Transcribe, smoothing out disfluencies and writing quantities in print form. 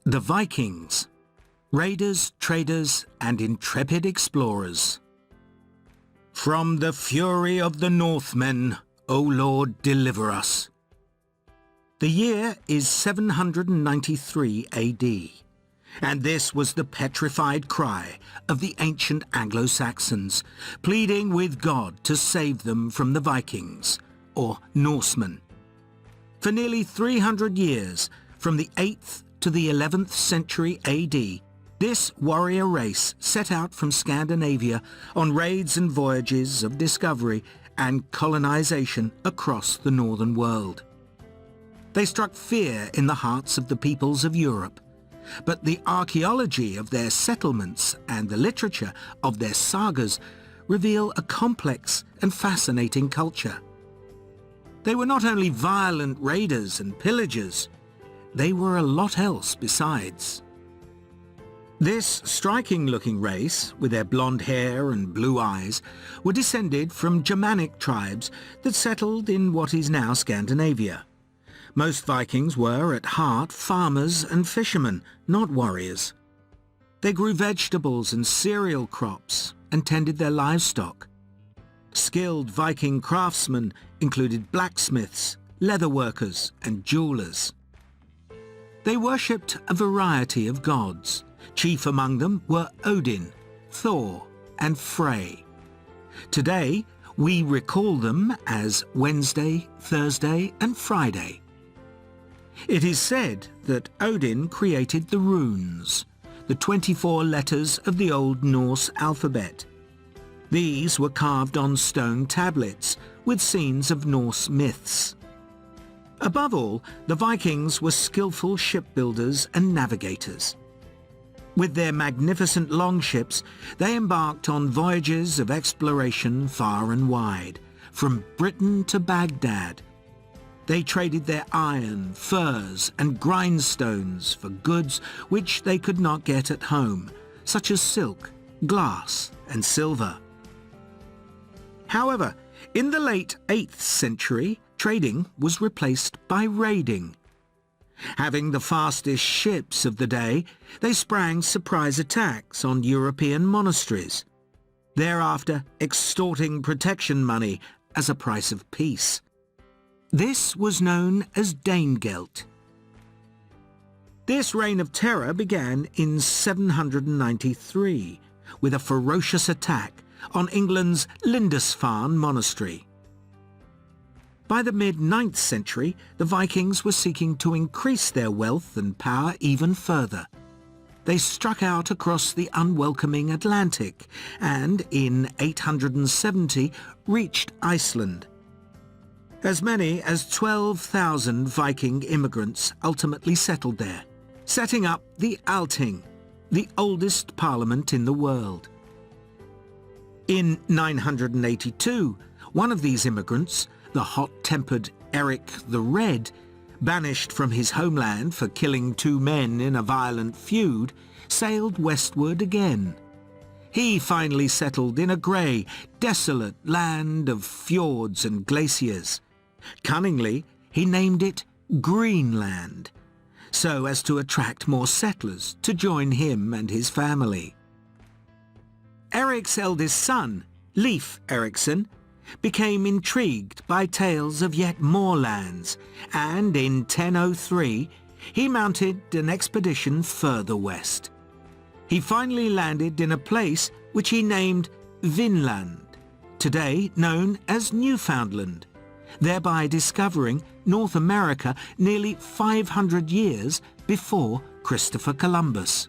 The Vikings, raiders, traders, and intrepid explorers. From the fury of the Northmen, O Lord, deliver us. The year is 793 AD, and this was the petrified cry of the ancient Anglo-Saxons, pleading with God to save them from the Vikings, or Norsemen. For nearly 300 years, from the 8th to the 11th century AD, this warrior race set out from Scandinavia on raids and voyages of discovery and colonization across the northern world. They struck fear in the hearts of the peoples of Europe, but the archaeology of their settlements and the literature of their sagas reveal a complex and fascinating culture. They were not only violent raiders and pillagers, they were a lot else besides. This striking-looking race, with their blonde hair and blue eyes, were descended from Germanic tribes that settled in what is now Scandinavia. Most Vikings were, at heart, farmers and fishermen, not warriors. They grew vegetables and cereal crops and tended their livestock. Skilled Viking craftsmen included blacksmiths, leather workers, and jewelers. They worshipped a variety of gods. Chief among them were Odin, Thor, and Frey. Today, we recall them as Wednesday, Thursday, and Friday. It is said that Odin created the runes, the 24 letters of the Old Norse alphabet. These were carved on stone tablets with scenes of Norse myths. Above all, the Vikings were skillful shipbuilders and navigators. With their magnificent longships, they embarked on voyages of exploration far and wide, from Britain to Baghdad. They traded their iron, furs, and grindstones for goods which they could not get at home, such as silk, glass, and silver. However, in the late 8th century, trading was replaced by raiding. Having the fastest ships of the day, they sprang surprise attacks on European monasteries, thereafter extorting protection money as a price of peace. This was known as Danegeld. This reign of terror began in 793 with a ferocious attack on England's Lindisfarne monastery. By the mid-9th century, the Vikings were seeking to increase their wealth and power even further. They struck out across the unwelcoming Atlantic and, in 870, reached Iceland. As many as 12,000 Viking immigrants ultimately settled there, setting up the Althing, the oldest parliament in the world. In 982, one of these immigrants, the hot-tempered Eric the Red, banished from his homeland for killing 2 men in a violent feud, sailed westward again. He finally settled in a grey, desolate land of fjords and glaciers. Cunningly, he named it Greenland, so as to attract more settlers to join him and his family. Eric's eldest son, Leif Erikson, became intrigued by tales of yet more lands, and in 1003 he mounted an expedition further west. He finally landed in a place which he named Vinland, today known as Newfoundland, thereby discovering North America nearly 500 years before Christopher Columbus.